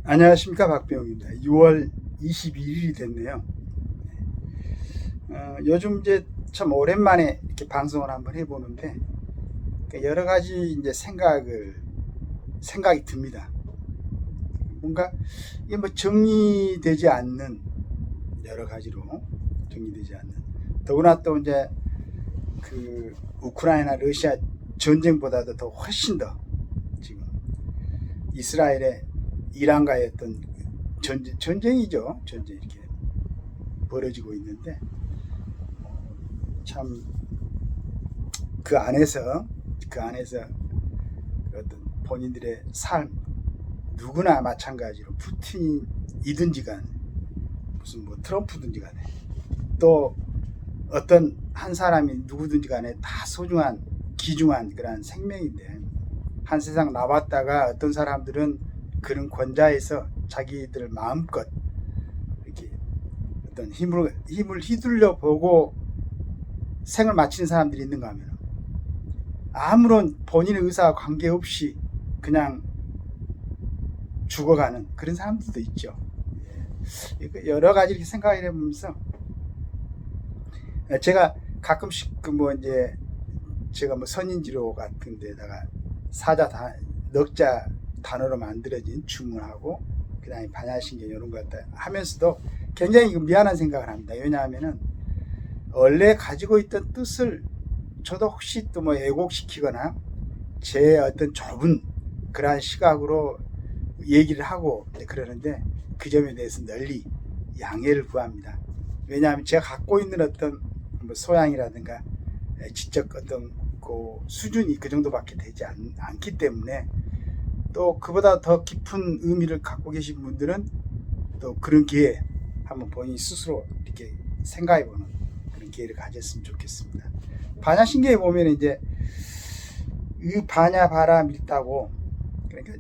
안녕하십니까, 박병입니다. 6월 21일이 됐네요. 요즘 이제 참 오랜만에 이렇게 방송을 한번 해보는데 여러 가지 이제 생각이 듭니다. 뭔가 이게 뭐 정리되지 않는, 여러 가지로 정리되지 않는, 더구나 또 이제 그 우크라이나 러시아 전쟁보다도 더 훨씬 더 지금 이스라엘의 이란과의 어떤 전쟁이죠. 전쟁 이렇게 벌어지고 있는데 참 그 안에서 어떤 본인들의 삶, 누구나 마찬가지로 푸틴이든지 간에 무슨 뭐 트럼프든지 간에 또 어떤 한 사람이 누구든지 간에 다 소중한 귀중한 그런 생명인데, 한 세상 나왔다가 어떤 사람들은 그런 권좌에서 자기들 마음껏 이렇게 어떤 힘을 휘둘려 보고 생을 마치는 사람들이 있는가 하면 아무런 본인의 의사와 관계없이 그냥 죽어가는 그런 사람들도 있죠. 여러 가지 이렇게 생각을 해보면서 제가 가끔씩 뭐 이제 제가 뭐 선인지로 같은 데다가 넉자 단어로 만들어진 주문하고 그 다음에 반야신경 이런 것 하면서도 굉장히 미안한 생각을 합니다. 왜냐하면은 원래 가지고 있던 뜻을 저도 혹시 또 뭐 왜곡시키거나 제 어떤 좁은 그러한 시각으로 얘기를 하고 그러는데 그 점에 대해서 널리 양해를 구합니다. 왜냐하면 제가 갖고 있는 어떤 뭐 소양이라든가 지적 어떤 그 수준이 그 정도밖에 되지 않기 때문에, 또 그보다 더 깊은 의미를 갖고 계신 분들은 또 그런 기회 한번 본인 스스로 이렇게 생각해보는 그런 기회를 가졌으면 좋겠습니다. 반야신경에 보면 이제 반야 바라 밀다고, 그러니까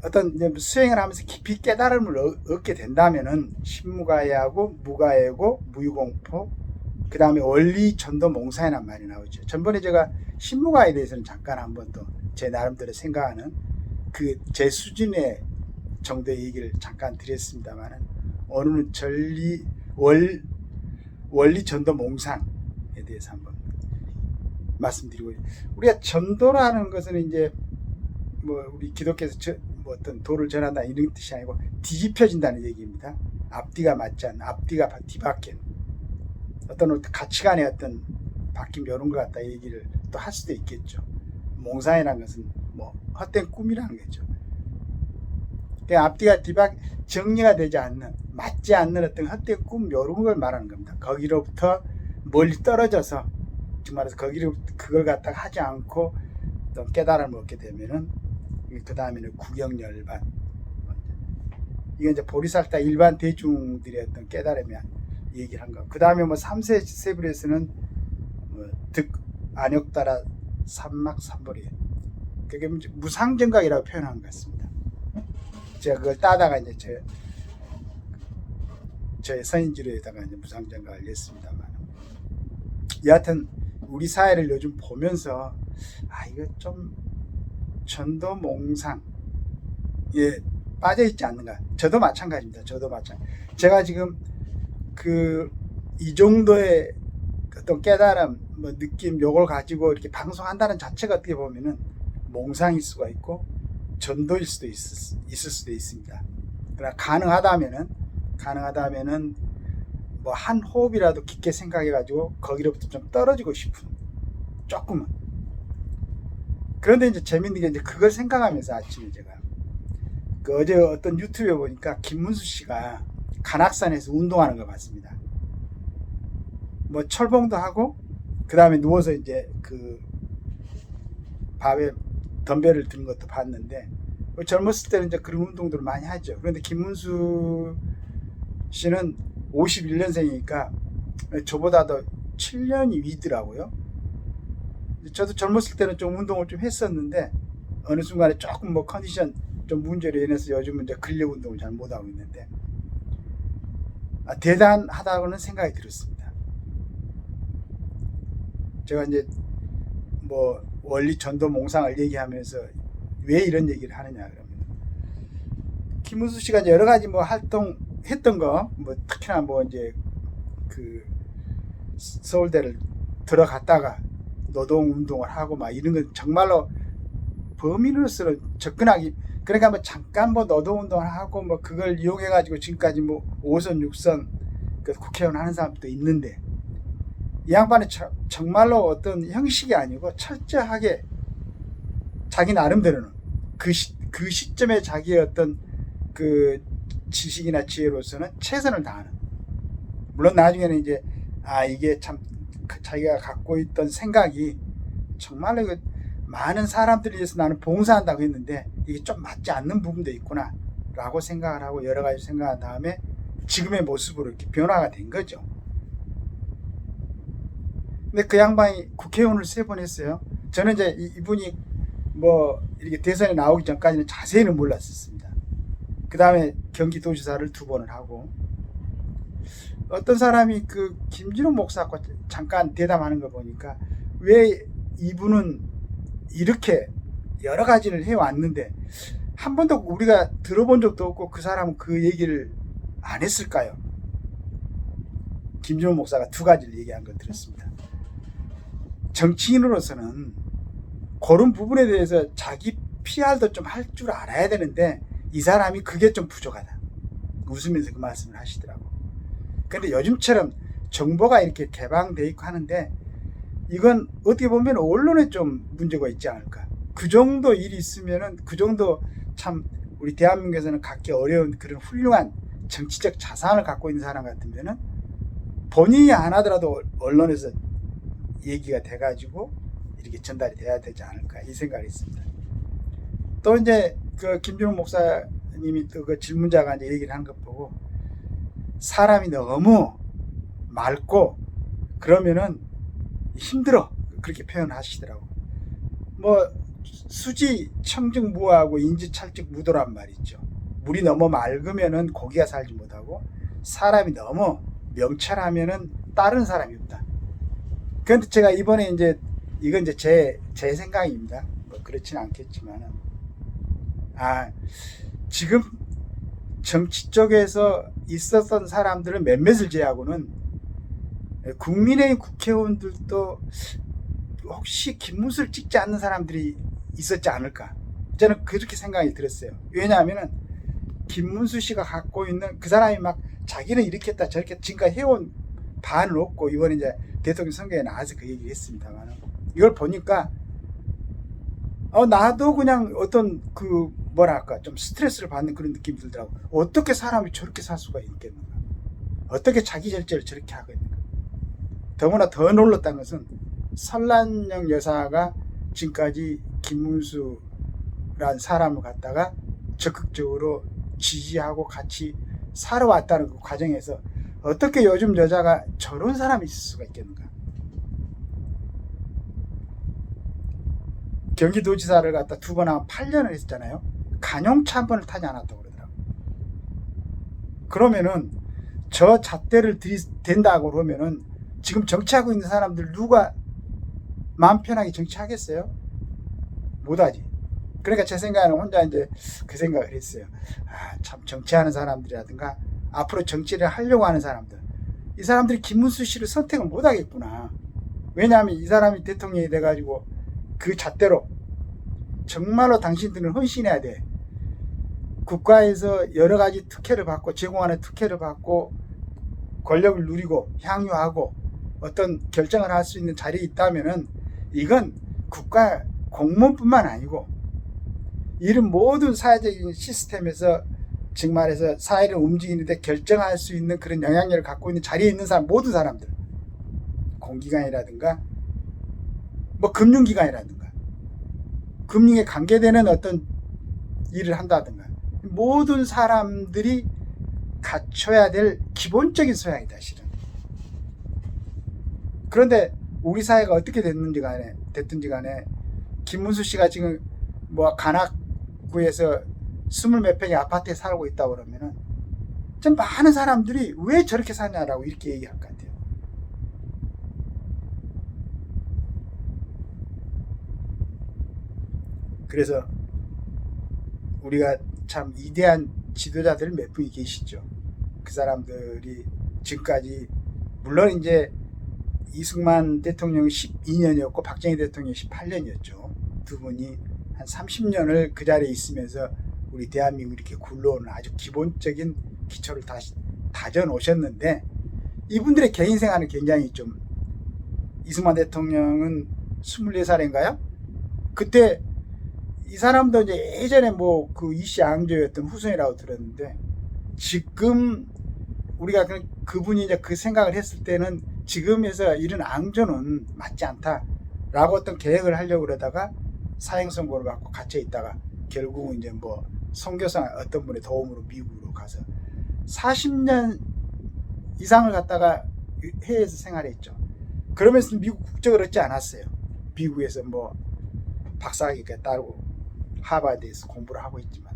어떤 수행을 하면서 깊이 깨달음을 얻게 된다면은 신무가해하고 무가해고 무유공포, 그 다음에 원리 전도 몽사이란 말이 나오죠. 전번에 제가 신무가에 대해서는 잠깐 한번 또 제 나름대로 생각하는 그 제 수준의 정도의 얘기를 잠깐 드렸습니다만은, 오늘은 원리 전도 몽상에 대해서 한번 말씀드리고, 우리가 전도라는 것은 이제 뭐 우리 기독교에서 뭐 어떤 도를 전한다 이런 뜻이 아니고 뒤집혀진다는 얘기입니다. 앞뒤가 맞지 않는, 앞뒤가 뒤바뀐 어떤 가치관의 어떤 바뀜 이런 것 같다 얘기를 또 할 수도 있겠죠. 몽상이라는 것은 뭐 헛된 꿈이라는 거죠. 앞뒤가 정리가 되지 않는, 맞지 않는 어떤 헛된 꿈 이런 걸 말하는 겁니다. 거기로부터 멀리 떨어져서 정말 그걸 갖다가 하지 않고 또 깨달음을 얻게 되면은 그 다음에는 구경열반, 이건 이제 보리살타 일반 대중들의 어떤 깨달음이 얘기를 한 거. 그 다음에 뭐 삼세세불에서는 뭐 득 안욕따라 삼막삼벌이, 그게 무상정각이라고 표현한 것 같습니다. 제가 그걸 따다가 이제 저의 선인지로에다가 이제 무상정각을 냈습니다만, 여하튼 우리 사회를 요즘 보면서 이거 좀 전도몽상에 빠져있지 않는가. 저도 마찬가지입니다. 제가 지금 이 정도의 어떤 깨달음, 뭐 느낌, 요걸 가지고 이렇게 방송한다는 자체가 어떻게 보면은 몽상일 수가 있고 전도일 수도 있을 수도 있습니다. 그러나 가능하다면은 뭐 한 호흡이라도 깊게 생각해가지고 거기로부터 좀 떨어지고 싶은, 조금은. 그런데 이제 재밌는 게 이제 그걸 생각하면서 아침에 제가 어제 어떤 유튜브에 보니까 김문수 씨가 관악산에서 운동하는 거 봤습니다. 뭐 철봉도 하고 그 다음에 누워서 이제 그 밥에 덤벨을 드는 것도 봤는데, 젊었을 때는 이제 그런 운동들을 많이 하죠. 그런데 김문수 씨는 51년생이니까 저보다도 7년이 위더라고요. 저도 젊었을 때는 좀 운동을 좀 했었는데 어느 순간에 조금 뭐 컨디션 좀 문제로 인해서 요즘은 이제 근력 운동을 잘 못하고 있는데, 대단하다고는 생각이 들었습니다. 제가 이제 뭐 원리 전도 몽상을 얘기하면서 왜 이런 얘기를 하느냐 그러면, 김문수 씨가 이제 여러 가지 뭐 활동했던 거, 뭐 특히나 뭐 이제 그 서울대를 들어갔다가 노동운동을 하고 막 이런 건 정말로 범인으로서는 접근하기, 그러니까 뭐 잠깐 뭐 노동운동을 하고 뭐 그걸 이용해가지고 지금까지 뭐 5선 6선 그 국회의원 하는 사람도 있는데, 이 양반은 정말로 어떤 형식이 아니고 철저하게 자기 나름대로는 그 시점에 자기의 어떤 그 지식이나 지혜로서는 최선을 다하는, 물론 나중에는 이제 이게 참 자기가 갖고 있던 생각이 정말로 많은 사람들을 위해서 나는 봉사한다고 했는데 이게 좀 맞지 않는 부분도 있구나 라고 생각을 하고 여러 가지 생각한 다음에 지금의 모습으로 이렇게 변화가 된 거죠. 근데 그 양반이 국회의원을 3번 했어요. 저는 이제 이분이 뭐 이렇게 대선에 나오기 전까지는 자세히는 몰랐었습니다. 그 다음에 경기도지사를 2번을 하고, 어떤 사람이 그 김진욱 목사하고 잠깐 대담하는 거 보니까 왜 이분은 이렇게 여러 가지를 해왔는데 한 번도 우리가 들어본 적도 없고 그 사람은 그 얘기를 안 했을까요? 김진욱 목사가 2가지를 얘기한 걸 들었습니다. 정치인으로서는 그런 부분에 대해서 자기 PR도 좀 할 줄 알아야 되는데 이 사람이 그게 좀 부족하다, 웃으면서 그 말씀을 하시더라고. 근데 요즘처럼 정보가 이렇게 개방돼 있고 하는데 이건 어떻게 보면 언론에 좀 문제가 있지 않을까. 그 정도 일이 있으면은, 그 정도 참 우리 대한민국에서는 갖기 어려운 그런 훌륭한 정치적 자산을 갖고 있는 사람 같으면은 본인이 안 하더라도 언론에서 얘기가 돼가지고 이렇게 전달이 돼야 되지 않을까, 이 생각이 있습니다. 또 이제 그 김준호 목사님이 또 그 질문자가 이제 얘기를 한 것 보고, 사람이 너무 맑고 그러면은 힘들어, 그렇게 표현하시더라고. 뭐 수지 청증무하고 인지찰증무도란 말이 있죠. 물이 너무 맑으면은 고기가 살지 못하고 사람이 너무 명철하면은 다른 사람이 없다. 그런데 제가 이번에 이제 이건 이제 제 생각입니다. 뭐 그렇지는 않겠지만은, 지금 정치 쪽에서 있었던 사람들은 몇몇을 제외하고는 국민의힘 국회의원들도 혹시 김문수를 찍지 않는 사람들이 있었지 않을까, 저는 그렇게 생각이 들었어요. 왜냐하면 김문수 씨가 갖고 있는, 그 사람이 막 자기는 이렇게 했다 저렇게 했다 지금까지 해온 바는 없고, 이번에 이제 대통령 선거에 나와서 그 얘기를 했습니다만, 이걸 보니까 나도 그냥 어떤 그 뭐랄까 좀 스트레스를 받는 그런 느낌이 들더라고. 어떻게 사람이 저렇게 살 수가 있겠는가, 어떻게 자기 절제를 저렇게 하겠는가. 더구나 더 놀랐다는 것은 설란영 여사가 지금까지 김문수란 사람을 갖다가 적극적으로 지지하고 같이 살아왔다는 그 과정에서 어떻게 요즘 여자가 저런 사람이 있을 수가 있겠는가. 경기도지사를 갖다 2번 하면 8년을 했잖아요. 간용차 한 번을 타지 않았다고 그러더라고요. 그러면은 저 잣대를 들이댄다고 그러면은 지금 정치하고 있는 사람들 누가 마음 편하게 정치하겠어요? 못하지. 그러니까 제 생각에는 혼자 이제 그 생각을 했어요. 참 정치하는 사람들이라든가 앞으로 정치를 하려고 하는 사람들, 이 사람들이 김문수 씨를 선택을 못하겠구나. 왜냐하면 이 사람이 대통령이 돼가지고 그 잣대로 정말로 당신들은 헌신해야 돼. 국가에서 여러 가지 특혜를 받고 제공하는 특혜를 받고 권력을 누리고 향유하고 어떤 결정을 할 수 있는 자리에 있다면은 이건 국가 공무원뿐만 아니고 이런 모든 사회적인 시스템에서 정말해서 사회를 움직이는데 결정할 수 있는 그런 영향력을 갖고 있는 자리에 있는 사람, 모든 사람들, 공기관이라든가 뭐 금융기관이라든가 금융에 관계되는 어떤 일을 한다든가 모든 사람들이 갖춰야 될 기본적인 소양이다 실은. 그런데 우리 사회가 어떻게 됐든지 간에 김문수 씨가 지금 뭐 관악구에서 20몇 평의 아파트에 살고 있다고 그러면은 좀 많은 사람들이 왜 저렇게 사냐라고 이렇게 얘기할 것 같아요. 그래서 우리가 참 위대한 지도자들 몇 분이 계시죠. 그 사람들이 지금까지 물론 이제 이승만 대통령이 12년이었고 박정희 대통령이 18년이었죠. 두 분이 한 30년을 그 자리에 있으면서 우리 대한민국 이렇게 굴러오는 아주 기본적인 기초를 다시 다져 놓으셨는데, 이분들의 개인 생활은 굉장히 좀, 이승만 대통령은 24살인가요? 그때 이 사람도 이제 예전에 뭐 그 이씨 앙조였던 후손이라고 들었는데, 지금 우리가 그분이 이제 그 생각을 했을 때는 지금에서 이런 앙조는 맞지 않다라고 어떤 계획을 하려고 그러다가 사형 선고를 받고 갇혀 있다가 결국은 이제 뭐 선교사 어떤 분의 도움으로 미국으로 가서 40년 이상을 갖다가 해외에서 생활했죠. 그러면서 미국 국적을 얻지 않았어요. 미국에서 뭐 박사학위가 따르고 하버드에서 공부를 하고 있지만,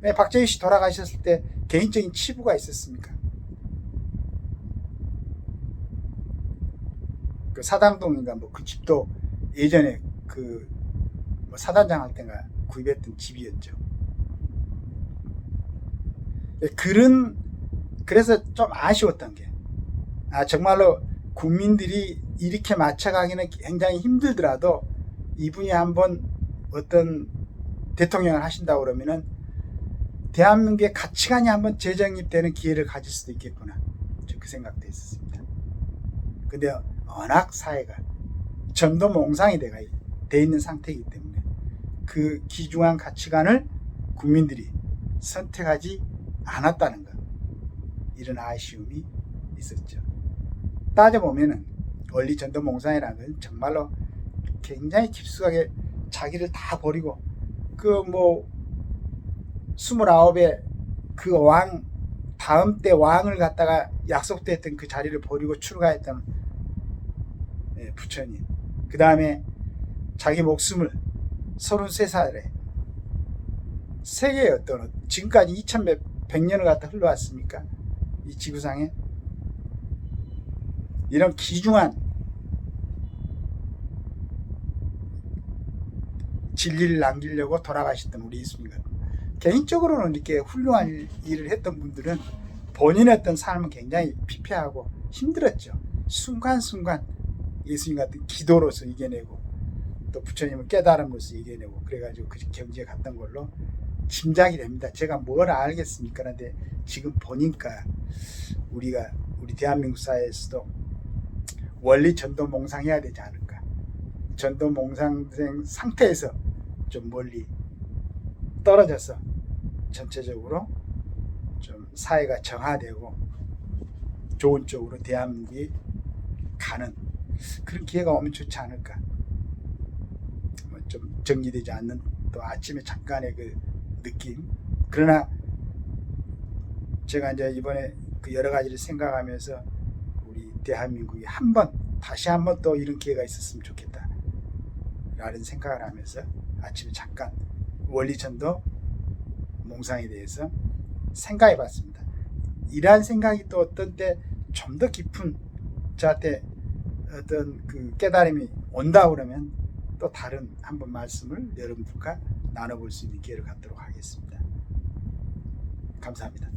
왜 박정희 씨 돌아가셨을 때 개인적인 치부가 있었습니까? 그 사당동인가 뭐 그 집도 예전에 그 뭐 사단장 할 때가 구입했던 집이었죠. 그래서 좀 아쉬웠던 게, 정말로 국민들이 이렇게 맞춰가기는 굉장히 힘들더라도 이분이 한번 어떤 대통령을 하신다고 그러면은 대한민국의 가치관이 한번 재정립되는 기회를 가질 수도 있겠구나, 그 생각도 있었습니다. 근데 워낙 사회가 전도몽상이 돼 있는 상태이기 때문에 그 귀중한 가치관을 국민들이 선택하지 않았다는 것, 이런 아쉬움이 있었죠. 따져보면은 원리 전도몽상이라는 건 정말로 굉장히 깊숙하게 자기를 다 버리고, 그 뭐 29의 그 왕, 다음 때 왕을 갖다가 약속됐던 그 자리를 버리고 출가했던 부처님, 그 다음에 자기 목숨을 33살에 세계의 어떤, 지금까지 2100년을 갖다 흘러왔습니까? 이 지구상에 이런 귀중한 진리를 남기려고 돌아가셨던 우리 예수님과, 개인적으로는 이렇게 훌륭한 일을 했던 분들은 본인의 어떤 삶은 굉장히 피폐하고 힘들었죠. 순간순간 예수님 같은 기도로서 이겨내고, 또 부처님을 깨달음으로써 이겨내고, 그래가지고 그 경지에 갔던 걸로 짐작이 됩니다. 제가 뭘 알겠습니까? 그런데 지금 보니까 우리 대한민국 사회에서도 원리 전도몽상해야 되지 않을까. 전도몽상된 상태에서 좀 멀리 떨어져서 전체적으로 좀 사회가 정화되고 좋은 쪽으로 대한민국이 가는 그런 기회가 오면 좋지 않을까. 뭐 좀 정리되지 않는 또 아침에 잠깐의 그 느낌. 그러나 제가 이제 이번에 그 여러 가지를 생각하면서 우리 대한민국이 다시 한번 또 이런 기회가 있었으면 좋겠다 라는 생각을 하면서 아침에 잠깐 원리전도 몽상에 대해서 생각해 봤습니다. 이러한 생각이 또 어떤 때 좀 더 깊은 저한테 어떤 그 깨달음이 온다 그러면 또 다른 한번 말씀을 여러분들과 나눠볼 수 있는 기회를 갖도록 하겠습니다. 감사합니다.